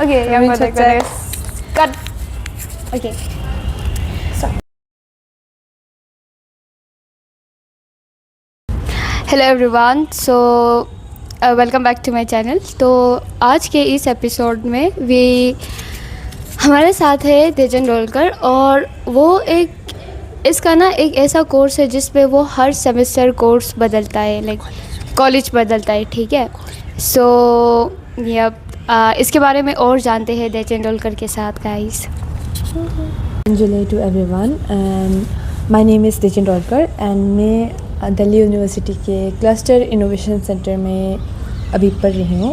Okay, So yang we pada check kena cut. Okay. Hello everyone, so welcome back to my channel. तो आज के इस episode में हमारे साथ है तेजन डोलकर, और वो इसका ना एक ऐसा कोर्स है जिस पे वो हर सेमेस्टर कोर्स बदलता है, लाइक कॉलेज बदलता है, ठीक है। सो इसके बारे में और जानते हैं तेजन डोलकर के साथ, guys. July to everyone, and my name is Tejan Dolkar and मैं दिल्ली यूनिवर्सिटी के क्लस्टर इनोवेशन सेंटर में अभी पढ़ रही हूँ।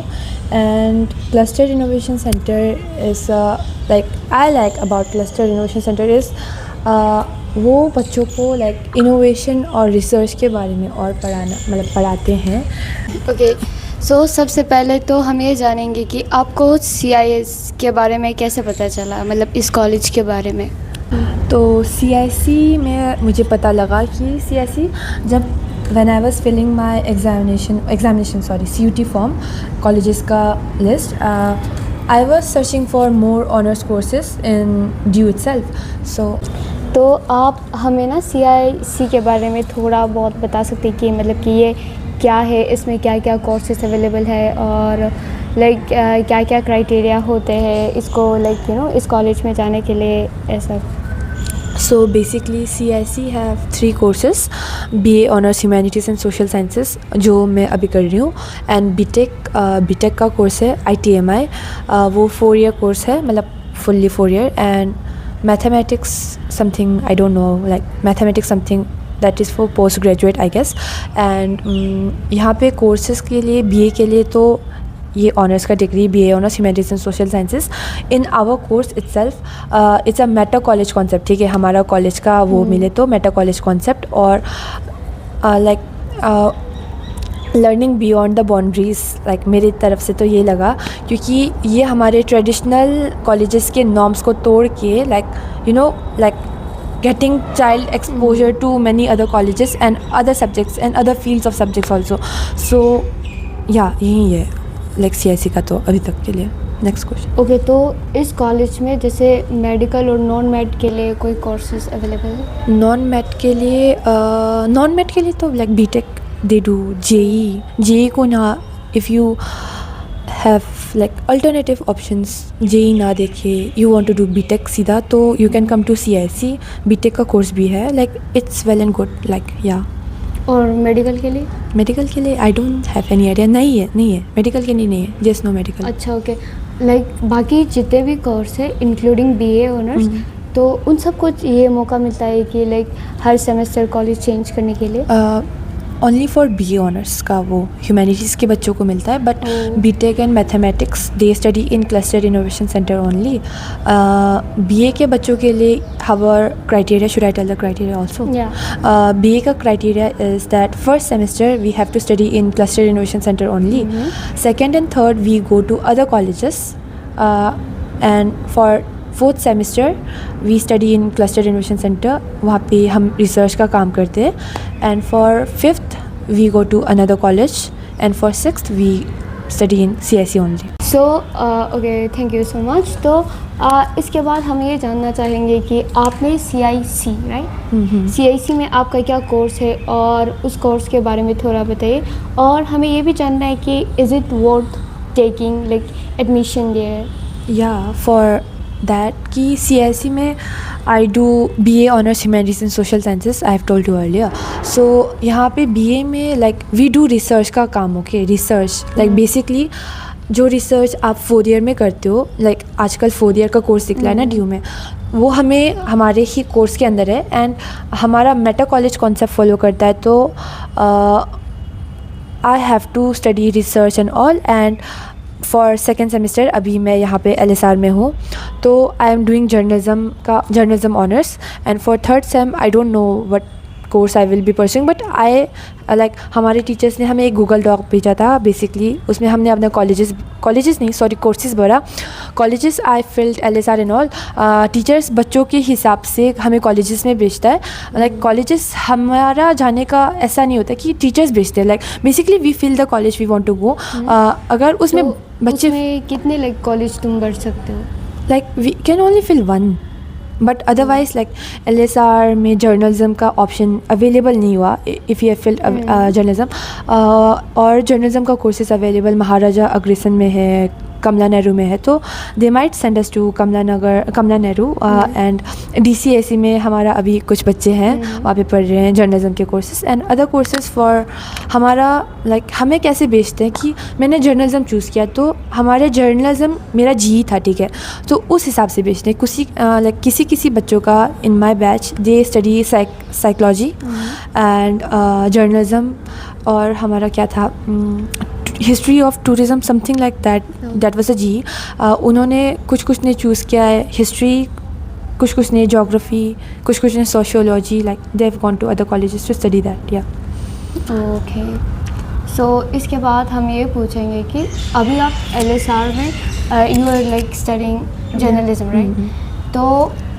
And cluster innovation centre is I like about cluster innovation centre is वो बच्चों को लाइक इनोवेशन और रिसर्च के बारे में और पढ़ाते हैं। ओके, सो सबसे पहले तो हम ये जानेंगे कि आपको CIS के बारे में कैसे पता चला, मतलब इस कॉलेज के बारे में। तो CIC में मुझे पता लगा कि CIC जब when I was filling my examination CUT form colleges का list, I was searching for more honors courses in DU itself. तो आप हमें ना CIC के बारे में थोड़ा बहुत बता सकते हैं कि मतलब कि ये क्या है, इसमें क्या क्या कोर्सेज अवेलेबल है, और लाइक क्या क्या क्राइटेरिया होते हैं इसको लाइक इस कॉलेज में जाने के लिए, ऐसा। So basically CIC have 3 courses: BA Honors Humanities and Social Sciences जो मैं अभी कर रही हूँ, एंड BTech का कोर्स है ITMI, वो 4 year कोर्स है, मतलब fully 4 year, and mathematics something I don't know, like mathematics something that is for post graduate I guess. And यहाँ पे कोर्सेज़ के लिए BA के लिए तो ये ऑनर्स का degree BA honours humanities and social sciences. In our course itself it's a meta college concept, ठीक है, हमारा कॉलेज का वो मिले तो मेटा कॉलेज कॉन्सेप्ट, और like learning beyond the boundaries, like मेरी तरफ से तो ये लगा, क्योंकि ये हमारे ट्रेडिशनल कॉलेजेस के नॉर्म्स को तोड़ के like getting child exposure to many other colleges and other subjects and other fields of subjects also. So yeah, यही है लाइक CIC का तो अभी तक के लिए। Next question. ओके, तो इस कॉलेज में जैसे मेडिकल और नॉन मेड के लिए कोई कोर्सेज अवेलेबल है? नॉन मेड के लिए तो like BTech they do, JEE को ना, if you have like alternative options, JEE ना देखे, you want to do BTech सीधा, तो you can come to CIC। BTech का कोर्स भी है, like it's well and good, like yeah. और मेडिकल के लिए I don't have any idea, नहीं है मेडिकल के लिए नहीं है, जस्ट नो मेडिकल। अच्छा, ओके। लाइक बाकी जितने भी कोर्स है इंक्लूडिंग BA ऑनर्स, तो उन सबको ये मौका मिलता है कि लाइक हर सेमेस्टर कॉलेज चेंज करने के लिए? ओनली फॉर BA ऑनर्स का वो ह्यूमैनिटीज़ के बच्चों को मिलता है, but BTech and mathematics they study in cluster innovation centre only. BA के बच्चों के लिए our criteria, should I tell the criteria also? BA का criteria is that first semester we have to study in cluster innovation centre only, second and third we go to other colleges, and for fourth semester we study in cluster innovation centre, वहाँ पे हम research का काम करते हैं, and for fifth we go to another college, and for sixth we study in CIC only. So okay, thank you so much. तो इसके बाद हम ये जानना चाहेंगे कि आपने CIC राइट, CIC में आपका क्या कोर्स है, और उस कोर्स के बारे में थोड़ा बताइए, और हमें ये भी जानना है कि is it worth taking like admission there? या फॉर दैट कि CIC में I do BA honours humanities and social sciences, I have told you earlier. So यहाँ पे BA में लाइक वी डू रिसर्च का काम, ओके, रिसर्च लाइक बेसिकली जो research आप 4 year में करते हो, लाइक आजकल 4 year का कोर्स निकला है ना DU में, वो हमें हमारे ही कोर्स के अंदर है, एंड हमारा मेटा कॉलेज कॉन्सेप्ट फॉलो करता है, तो I have to study research and all. And for second semester अभी मैं यहाँ पे LSR में हूँ, तो I am doing journalism honours, and for third sem I don't know what course I will be pursuing, but I like हमारे teachers ने हमें एक गूगल डॉक भेजा था बेसिकली, उसमें हमने अपना कॉलेजेस नहीं सॉरी कोर्सेज भरा. Colleges I field LSR and all. Teachers बच्चों के हिसाब से हमें कॉलेजेस में भेजता है. लाइक कॉलेजेस हमारा जाने का ऐसा नहीं होता कि टीचर्स भेजते हैं. Like basically we feel the college we want to go. अगर उसमें तो बच्चे उसमें कितने लाइक कॉलेज तुम भर सकते हो? Like we can only fill one, but otherwise like LSR में जर्नलिज्म का ऑप्शन अवेलेबल नहीं हुआ इफ़ यू फिल जर्नलिज्म. और जर्नलिज्म का कोर्सेज अवेलेबल महाराजा अग्रसेन में है, कमला नेहरू में है, तो they might send us to Kamla Nehru. And DCAC में हमारा अभी कुछ बच्चे हैं वहाँ पे पढ़ रहे हैं जर्नलिज्म के courses. And other courses for हमारा लाइक हमें कैसे बेचते हैं कि मैंने जर्नलिज्म चूज़ किया तो हमारे जर्नलिज्म मेरा जी था, ठीक है, तो उस हिसाब से बेचते हैं. किसी बच्चों का in my batch they study psychology and journalism, और हमारा क्या था history of tourism something like that was a जी. उन्होंने कुछ ने चूज़ किया है हिस्ट्री, कुछ ने जोग्राफी, कुछ ने sociology. Like they have gone to other colleges to study that. Yeah okay. So इसके बाद हम ये पूछेंगे कि अभी आप LSR में you are like studying journalism, right? तो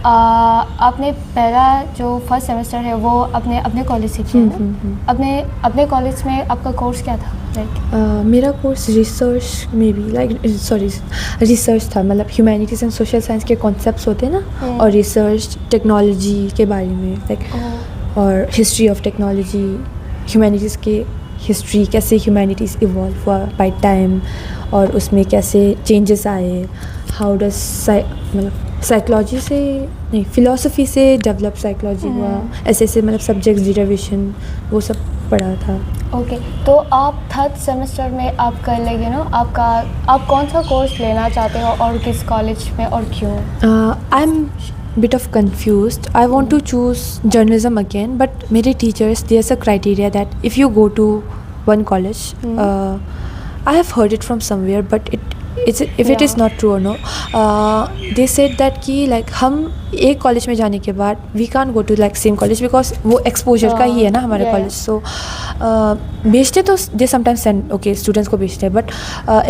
आपने पहला जो फर्स्ट सेमेस्टर है वो अपने कॉलेज से किया ना? अपने कॉलेज में आपका कोर्स क्या था? मेरा कोर्स रिसर्च में भी रिसर्च था. मतलब ह्यूमैनिटीज़ एंड सोशल साइंस के कॉन्सेप्ट्स होते हैं ना, और रिसर्च टेक्नोलॉजी के बारे में लाइक और हिस्ट्री ऑफ टेक्नोलॉजी, ह्यूमैनिटीज़ के हिस्ट्री, कैसे ह्यूमैनिटीज़ इवॉल्व हुआ बाय टाइम और उसमें कैसे चेंजेस आए, हाउ डज मतलब साइकोलॉजी से नहीं फ़िलासफ़ी से डेवलप साइकोलॉजी हुआ, ऐसे मतलब सब्जेक्ट्स डिराइवेशन वो सब पढ़ा था. ओके. तो आप थर्ड सेमेस्टर में आपका लाइक यू नो आप कौन सा कोर्स लेना चाहते हो और किस कॉलेज में और क्यों? I am bit of confused. I want to choose journalism again, but मेरे teachers, there's a criteria that if you go to one college, I have heard it from somewhere, but if it is not true or no, they said that कि like हम एक college में जाने के बाद we can't go to like same college because वो exposure का ही है ना हमारा कॉलेज. So भेजते तो they sometimes send students को भेजते हैं, but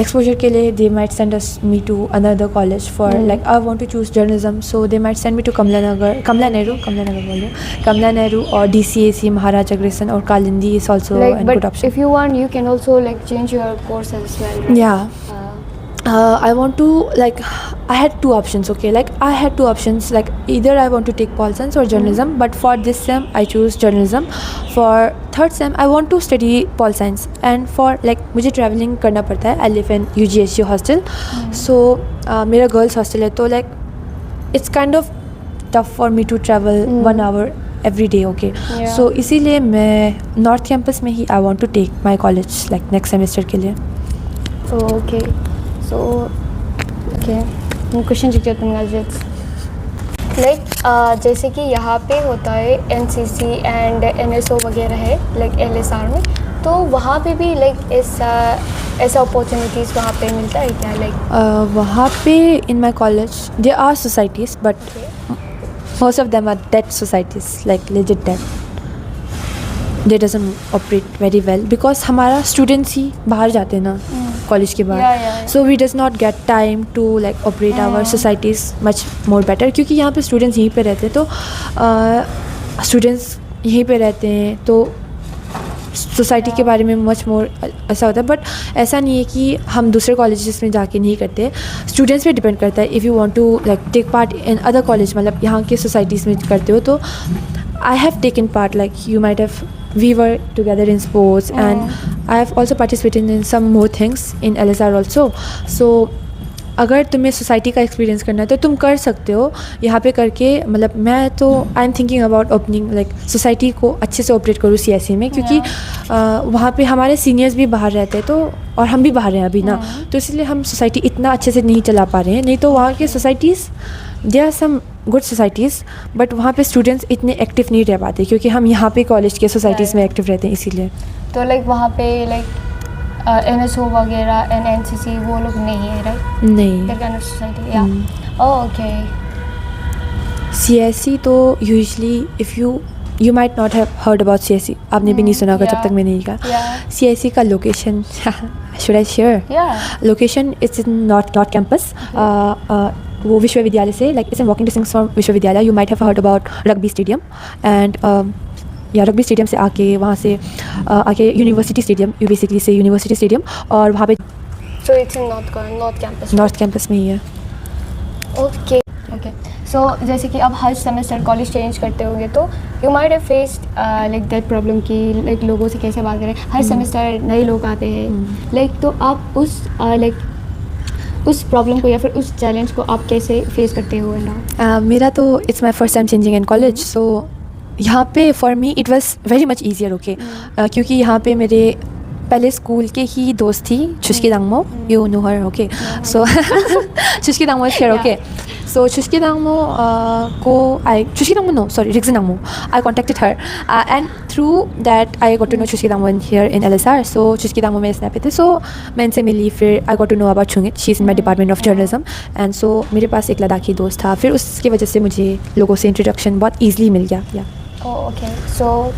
exposure के लिए they might send me to another college for like I want to choose journalism, so they might send me to Kamla Nehru or DCAC, Maharaja Agrasen or Kalindi is also a good option. If you want, you can also like change your course as well, right? Yeah. I want to like I had two options. Like either I want to take Pol Science or journalism, but for this sem I choose journalism. For third sem I want to study Pol Science, and for like मुझे traveling करना पड़ता है. I live in UGSU hostel, so मेरा girls hostel है, तो like it's kind of tough for me to travel 1 hour every day. So इसीलिए मैं North Campus में ही I want to take my college like next semester के लिए. Question like जैसे कि यहाँ पे होता है NCC एंड NSO वगैरह है लाइक LSR में, तो वहाँ पे भी लाइक ऐसा अपॉर्चुनिटीज़ वहाँ पे मिलता है क्या? लाइक वहाँ पे in my college there are societies, but most of them are dead societies, like legit dead. They doesn't operate very well because हमारा स्टूडेंट्स ही बाहर जाते हैं ना कॉलेज के बाद, so we does not get time to like operate our societies much more better, क्योंकि यहाँ पे स्टूडेंट्स यहीं पे रहते हैं, तो स्टूडेंट्स यहीं पे रहते हैं तो सोसाइटी के बारे में मच मोर ऐसा होता है. बट ऐसा नहीं है कि हम दूसरे कॉलेजेस में जाके नहीं करते, स्टूडेंट्स पे डिपेंड करता है. If you want to like take part in other college, मतलब यहाँ के सोसाइटीज़ में करते हो, तो I have taken part like you might have we were together in sports and I have also participated in some more things in LSR also. So अगर तुम्हें society का एक्सपीरियंस करना है तो तुम कर सकते हो यहाँ पे करके. मतलब मैं तो I am thinking about opening like society को अच्छे से ऑपरेट करूँ CSE में, क्योंकि वहाँ पे हमारे सीनियर्स भी बाहर रहते हैं, तो और हम भी बाहर हैं अभी ना, तो इसलिए हम सोसाइटी इतना अच्छे से नहीं चला पा रहे हैं. नहीं तो वहाँ के societies there are some good societies, but वहाँ पे स्टूडेंट्स इतने एक्टिव नहीं रह पाते, क्योंकि हम यहाँ पे कॉलेज के सोसाइटीज़ में एक्टिव रहते हैं इसीलिए. तो लाइक वहाँ पे लाइक NSO वगैरह NCC वो लोग नहीं है, राइट? नहीं. सोसाइटी या ओके. CSE तो usually if you you might not have heard about CSE, आपने भी नहीं सुना होगा जब तक मैंने नहीं कहा. Yeah. CSE का location should I share? Yeah. Location it's in North Campus. वो विश्वविद्यालय से like it's in walking distance from विश्वविद्यालय. You might have heard about rugby stadium and या रग्बी स्टेडियम से आके वहाँ से आके यूनिवर्सिटी स्टेडियम, यू बेसिकली से यूनिवर्सिटी स्टेडियम, और वहाँ पे So it's in North Campus. North Campus में ही है. ओके. सो जैसे कि आप हर सेमेस्टर कॉलेज चेंज करते होंगे तो you might have faced like that problem कि लाइक लोगों से कैसे बात करें. हर सेमेस्टर नए लोग आते हैं लाइक, तो आप उस प्रॉब्लम को या फिर उस चैलेंज को आप कैसे फेस करते हो? मेरा तो it's my first time changing in college, so यहाँ पे for me it was very much easier. Okay, क्योंकि यहाँ पे मेरे पहले स्कूल के ही दोस्त थी, Chusky Dangmo, you know her. Okay, so Chusky Dangmo is here. Okay, so Chusky Dangmo Rigzin Dangmo, I contacted her and through that I got to know Chusky Dangmo here in LSR. So Chusky Dangmo में snap थे, so मैं इनसे मिली, फिर I got to know about Chungit, she's in my department of journalism, and so मेरे पास एक लद्दाखी दोस्त था, फिर उसकी वजह से मुझे लोगों से इंट्रोडक्शन बहुत ईजिली मिल गया. ओके, सो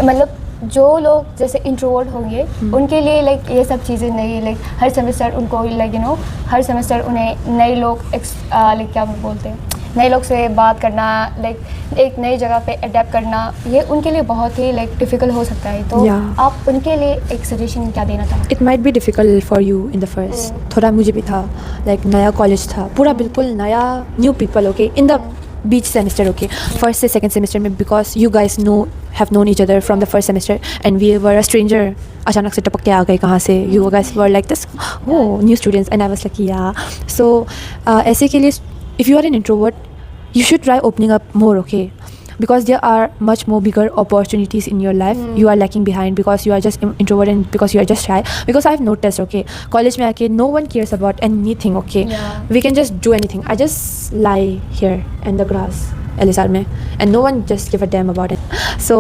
मतलब जो लोग जैसे इंट्रोवर्ट होंगे उनके लिए लाइक ये सब चीज़ें नहीं, लाइक हर सेमेस्टर उनको लाइक हर सेमेस्टर उन्हें नए लोग लाइक क्या बोलते हैं, नए लोग से बात करना, लाइक एक नई जगह पे अडेप्ट करना, ये उनके लिए बहुत ही लाइक डिफ़िकल्ट हो सकता है. तो आप उनके लिए एक सजेशन क्या देना चाहते? It might be difficult for you in the first. थोड़ा मुझे भी था, लाइक नया कॉलेज था, पूरा बिल्कुल नया, new people. Okay, in the बीच सेमेस्टर. ओके, फर्स्ट से सेकंड सेमेस्टर में, because you guys have known each other from the first semester and we were a stranger. अचानक से टपक के आ गए कहाँ से, you guys were like this, oh new students, and I was like yeah. So ऐसे के लिए if you are an introvert you should try opening up more. Okay, because there are much more bigger opportunities in your life. You are lacking behind because you are just introvert and because you are just shy. Because I've noticed, okay, college mein aake no one cares about anything. Okay, we can just do anything. I just lie here in the grass LSR mein and no one just give a damn about it. So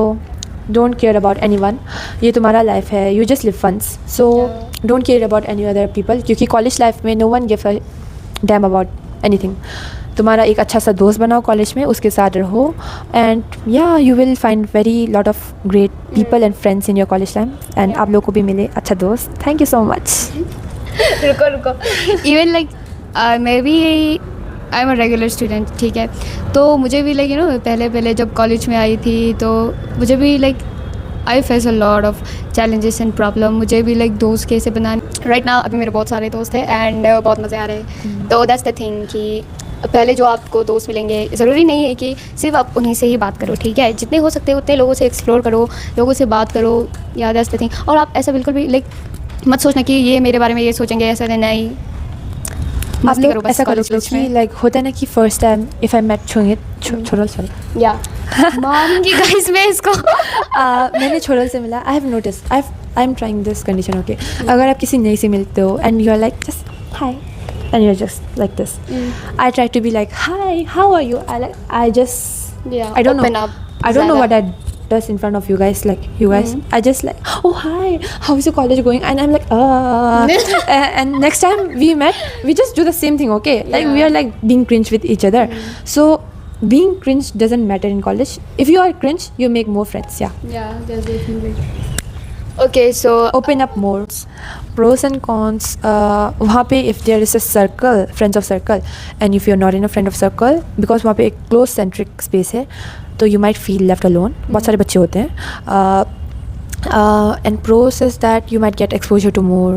don't care about anyone. ये तुम्हारा life है, you just live once. So don't care about any other people, क्योंकि college life में no one give a damn about anything. तुम्हारा एक अच्छा सा दोस्त बनाओ कॉलेज में, उसके साथ रहो, एंड या you will find very lot of great people and friends in your college time, and आप लोग को भी मिले अच्छा दोस्त. Thank you so much. रुको इवन लाइक मैं भी I am a regular student, ठीक है, तो मुझे भी लाइक पहले जब कॉलेज में आई थी तो मुझे भी like I face a lot of challenges and problem. मुझे भी लाइक दोस्त कैसे बनाने, राइट नाउ अभी मेरे बहुत सारे दोस्त हैं एंड बहुत मज़े आ रहे हैं. तो दैट्स द थिंग कि पहले जो आपको दोस्त मिलेंगे ज़रूरी नहीं है कि सिर्फ आप उन्हीं से ही बात करो, ठीक है, जितने हो सकते हैं उतने लोगों से एक्सप्लोर करो, लोगों से बात करो, या दैट्स द थिंग. और आप ऐसा बिल्कुल भी लाइक मत सोचना कि ये मेरे बारे में ये सोचेंगे, ऐसा नहीं. आप लोग ऐसा करो कि लाइक होता है ना कि first time if I met छोड़ल या मारूंगी गाइस मैं इसको. मैंने छोड़ल से मिला. I have notice, I am trying this condition. Okay, अगर आप किसी नई से मिलते हो and you are like just hi and you're just like this. I try to be like, hi, how are you? I just I don't open know up. I don't know what I does in front of you guys, like you guys. I just like, oh hi, how is your college going? And I'm like and next time we met we just do the same thing. Okay, like we are like being cringe with each other. So being cringe doesn't matter in college. If you are cringe, you make more friends. Yeah, that's definitely. Okay, so open up more. Pros and cons. वहाँ पे if there is a circle, friends of circle, and if you're not in a friend of circle, because वहाँ पे एक close centric space है, तो you might feel left alone. बहुत सारे बच्चे होते हैं. And pros is that you might get exposure to more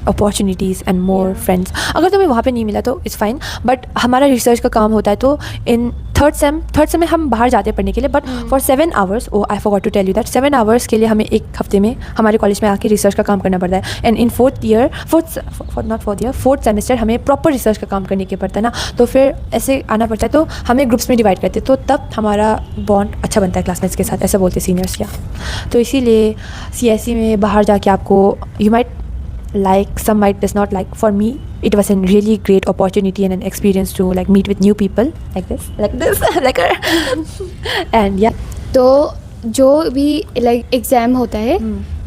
opportunities and more friends. अगर तुम्हें वहाँ पे नहीं मिला तो इट्स फाइन, बट हमारा रिसर्च का काम होता है तो इन थर्ड सेम में हम बाहर जाते हैं पढ़ने के लिए, but for 7 hours, I forgot to tell you that 7 hours के लिए हमें एक हफ्ते में हमारे कॉलेज में आके रिसर्च का काम करना पड़ता है. एंड इन फोर्थ सेमेस्टर हमें प्रॉपर रिसर्च का काम करने के पड़ता है ना, तो फिर ऐसे आना पड़ता है, तो हमें ग्रुप्स में डिवाइड करते हैं, तो तब हमारा बॉन्ड अच्छा बनता है क्लासमेट्स के साथ, ऐसा बोलते सीनियर्स. क्या तो इसीलिए CSE में बाहर जाके आपको you might like, some might does not like. For me it was a really great opportunity and an experience to like meet with new people like this like her and yeah. तो जो भी like exam होता है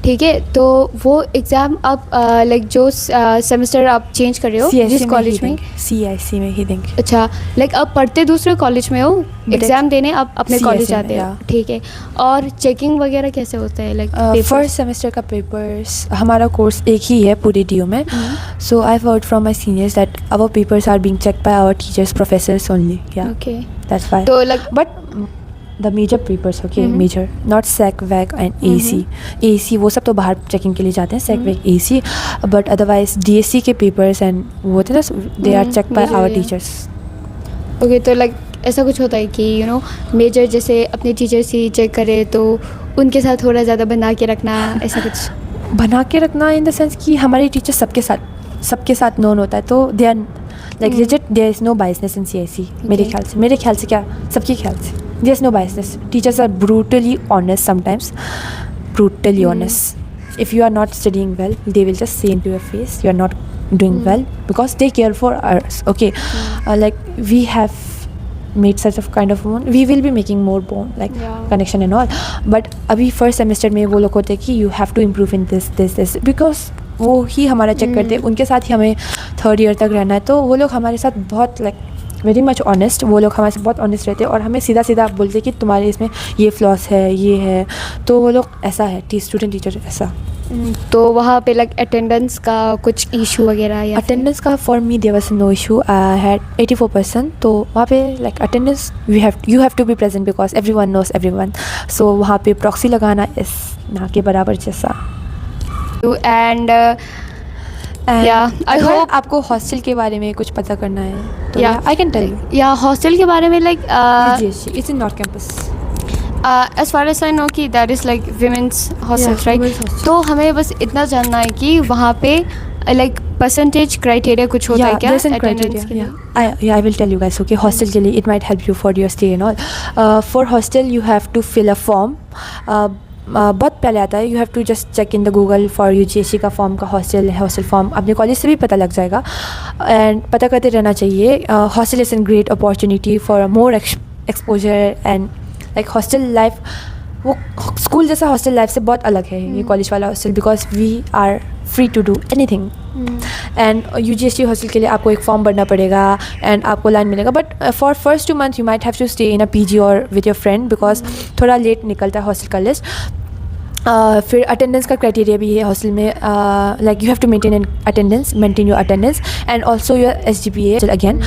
ठीक है, तो वो exam आप लाइक जो सेमेस्टर आप चेंज कर रहे हो जिस कॉलेज में, CIC में ही देंगे। अच्छा, लाइक आप पढ़ते दूसरे कॉलेज में हो, एग्ज़ाम देने आप अपने कॉलेज CSE आते में, हो, ठीक है। और चेकिंग वगैरह कैसे होता है, लाइक फर्स्ट सेमेस्टर का पेपर्स, हमारा कोर्स एक ही है पूरे DU में, so I have heard from my seniors that our papers are being checked by our teachers, professors only, या ओके, दैट्स व्हाई। तो like but the major papers, okay, major, not SEC, WAC and AC वो सब तो बाहर checking के लिए जाते हैं, SEC, WAC, AC, but otherwise DSC के पेपर्स एंड वो होते हैं ना, they are check by our teachers. Okay, तो लाइक ऐसा कुछ होता है कि यू नो मेजर जैसे अपने टीचर्स ही चेक करे तो उनके साथ थोड़ा ज़्यादा बना के रखना, ऐसा कुछ बना के रखना इन द सेंस कि हमारे टीचर सबके साथ नोन होता है, तो they are like legit, there is no biasness in CIC, मेरे ख्याल से क्या, सबके ख्याल से there is no biasness. Teachers are brutally honest, sometimes brutally honest. If you are not studying well, they will just say into your face you are not doing well, because they care for us, okay. Like we have made such of kind of bond, we will be making more bond, like connection and all, but अभी first semester में वो लोग होते हैं कि you have to improve in this because वो ही हमारा check करते हैं, उनके साथ ही हमें थर्ड ईयर तक रहना है, तो वो लोग हमारे साथ बहुत लाइक वेरी मच ऑनेस्ट, वो लोग हमारे से बहुत ऑनेस्ट रहते हैं और हमें सीधा सीधा बोलते हैं कि तुम्हारे इसमें ये फ्लॉस है, ये है, तो वो लोग ऐसा है, स्टूडेंट टीचर ऐसा। तो वहाँ पे लाइक अटेंडेंस का कुछ इशू वगैरह या अटेंडेंस का for me there was no issue, I had 84%, तो वहाँ पे like attendance you have to be present because everyone knows everyone, so वहाँ पे प्रॉक्सी लगाना इस ना के बराबर जैसा। एंड आई होप आपको हॉस्टल के बारे में कुछ पता करना है तो आई कैन टेल यू। या हॉस्टल के बारे में like it's in North Campus, as far as I know कि that is like women's hostels, right. तो हमें बस इतना जानना है कि वहाँ पे लाइक परसेंटेज क्राइटेरिया कुछ होता है क्या अटेंडेंस के लिए? I will tell you guys, okay, hostel के लिए it might help you for your stay and all. For hostel you have to fill a form, बहुत पहले आता है, you have to just check in the Google for UGSC का form का hostel form, अपने college से भी पता लग जाएगा एंड पता करते रहना चाहिए। Hostel is an great opportunity for more exposure and like hostel life वो स्कूल जैसा हॉस्टल लाइफ से बहुत अलग है ये कॉलेज वाला hostel, because we are free to do anything. And UGSC hostel के लिए आपको एक फॉर्म भरना पड़ेगा एंड आपको लाइन मिलेगा, but for first 2 months you might have to stay in a PG और विद योर फ्रेंड, बिकॉज थोड़ा लेट निकलता है हॉस्टल का लिस्ट। फिर अटेंडेंस का क्राइटेरिया भी है हॉस्टल में, like you have to maintain your attendance and also your SGPA again,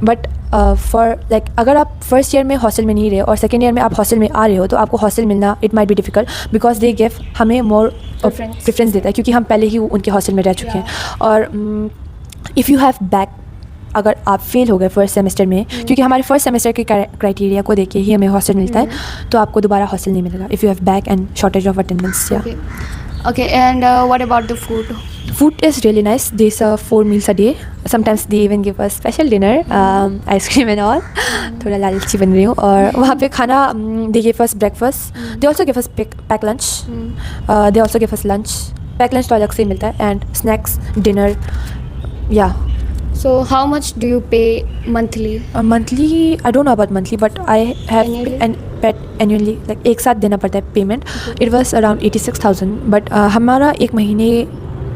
but for like अगर आप फर्स्ट ईयर में हॉस्टल में नहीं रहे और सेकेंड ईयर में आप हॉस्टल में आ रहे हो तो आपको हॉस्टल मिलना it might be difficult, because they give हमें मोर प्रेफरेंस देता है क्योंकि हम पहले ही उनके हॉस्टल में रह चुके हैं। और इफ़ यू हैव बैक, अगर आप फेल हो गए फर्स्ट सेमेस्टर में, क्योंकि हमारे फर्स्ट सेमेस्टर के क्राइटेरिया को देख के ही हमें हॉस्टल मिलता है, तो आपको दोबारा हॉस्टल नहीं मिलेगा if you have back and shortage of attendance. Okay, and what about the food? Food is really nice. They serve 4 meals a day. Sometimes they even give us special dinner, ice cream and all. थोड़ा लालची बन रही हूँ। और वहाँ पे खाना they give us breakfast. They also give us pack lunch. They also give us lunch. Pack lunch तो अलग से मिलता है and snacks, dinner, yeah. So how much do you pay monthly? Monthly, I don't know about monthly, but I have paid annually, like एक साथ देना पड़ता है payment. It was around 86,000, but हमारा एक महीने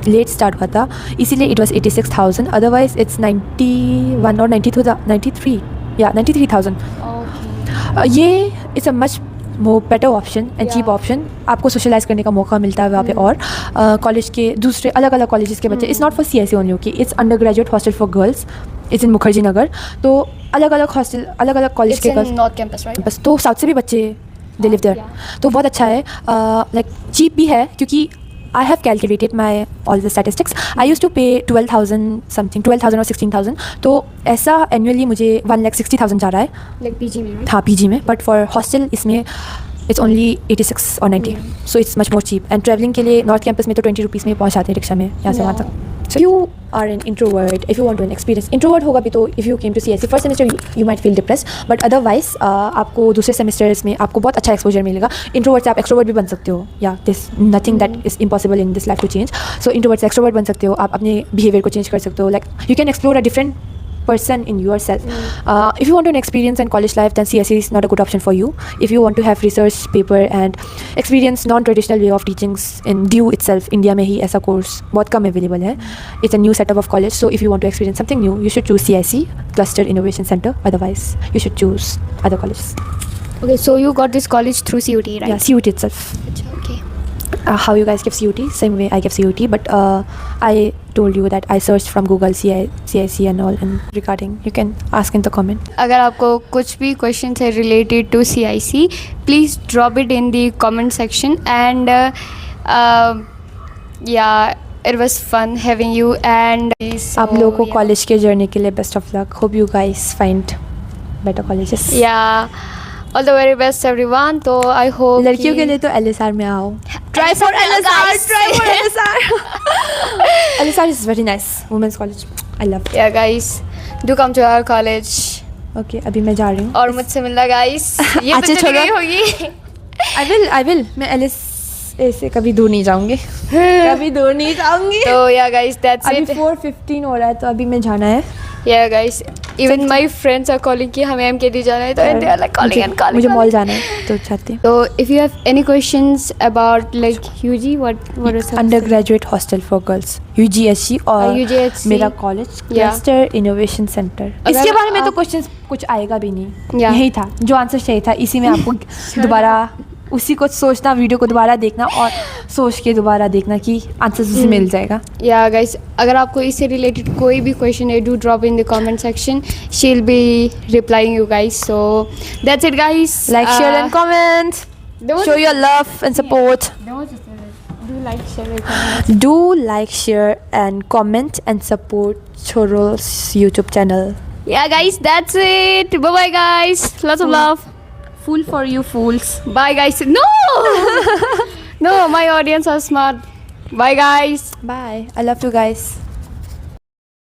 लेट स्टार्ट हुआ था इसीलिए it was 86,000, otherwise it's 91 और 93, yeah 93,000। ये it's a much more better option and cheap option। आपको सोशलाइज करने का मौका मिलता है वहाँ पे, और कॉलेज के दूसरे अलग अलग कॉलेजेस के बच्चे, it's not for CIC only, okay, it's undergraduate hostel for girls, it's in Mukherjee Nagar, तो अलग अलग हॉस्टल अलग अलग कॉलेज के नॉर्थ कैंपस, राइट? बस तो साउथ से भी बच्चे दे लिव देयर, तो बहुत अच्छा है, लाइक चीप भी है क्योंकि I have calculated my all the statistics. I used to pay 12,000 something, 12,000 और 16,000, तो ऐसा annually मुझे 1,60,000 जा रहा है, like PG में, हाँ PG में, but for hostel इसमें it's only 86 or 90, so it's much more cheap। and traveling के लिए नॉर्थ कैंपस में तो 20 रुपीज़ में पहुँचाते हैं रिक्शा में यहाँ से वहाँ तक। So you are an introvert, if you want to an experience introvert होगा भी तो if you came to CIC first semester you might feel depressed, but otherwise आपको दूसरे सेमेस्टर्स में आपको बहुत अच्छा एक्सपोजर मिलेगा। इंट्रोवर्ट से आप एक्सट्रोवर्ट भी बन सकते हो, या this nothing that is impossible in this life to change. So introvert से एक्सट्रोवर्ट बन सकते हो, आप अपने बिहेवियर को चेंज कर सकते हो, like you can explore a different person in yourself. If you want an experience in college life, then CSE is not a good option for you. If you want to have research paper and experience non-traditional way of teachings in DU itself, India में ही ऐसा course बहुत कम available है. It's a new setup of college, so if you want to experience something new, you should choose CSE, Cluster Innovation Center. Otherwise, you should choose other colleges. Okay, so you got this college through CUT, right? Yeah, CUT itself. Okay. How you guys give CUT? Same way I give CUT, but I told you that I searched from Google CIC and all, and regarding, you can ask in the comment. अगर आपको कुछ भी question है related to CIC, please drop it in the comment section. And yeah, it was fun having you. And आप लोगों को college के journey के लिए best of luck. Hope you guys find better colleges. Yeah, all the very best everyone. तो I hope लड़कियों के लिए तो LSR में आओ. try for LSR. Try for LSR. LSR is very nice. Women's college. I love it. Yeah guys, do come to our college. Okay, अभी मैं जा रही हूँ. और मुझसे मिलना guys. ये अच्छा, तो चली गई छोड़ो. होगी. I will. मैं LSA से कभी दूर नहीं जाऊँगी. कभी दूर नहीं जाऊँगी. तो yeah guys, that's अभी it. 4:15 हो रहा है, तो अभी मैं जाना है. Yeah guys, even my friends are calling कि हमें MKT जाना है, तो they are like calling and calling. मुझे मॉल जाना है, तो चाहती हूँ. So if you have any questions about like UG, what is Undergraduate hostel for girls, UGHC और UGHC. मेरा college Yeah. Cluster innovation centre. अगर इसके बारे में तो आप- क्वेश्चन कुछ आएगा भी नहीं. Yeah. यही था जो आंसर चाहिए था. इसी में आपको दोबारा उसी को सोचना, वीडियो को दोबारा देखना और सोच के दोबारा देखना कि आंसर उसे मिल जाएगा. Yeah guys, अगर आपको इससे रिलेटेड कोई भी क्वेश्चन है, do drop in the comment section. She'll be replying you guys. So that's it guys. Like, share and comment. Show your love and support. Do like, share, and comment. Do like, share and comment and support Choro's YouTube channel. Yeah guys, that's it. Bye bye guys. Lots of love. Fool for you fools. Bye guys. No. No, my audience are smart. Bye guys. Bye. I love you guys.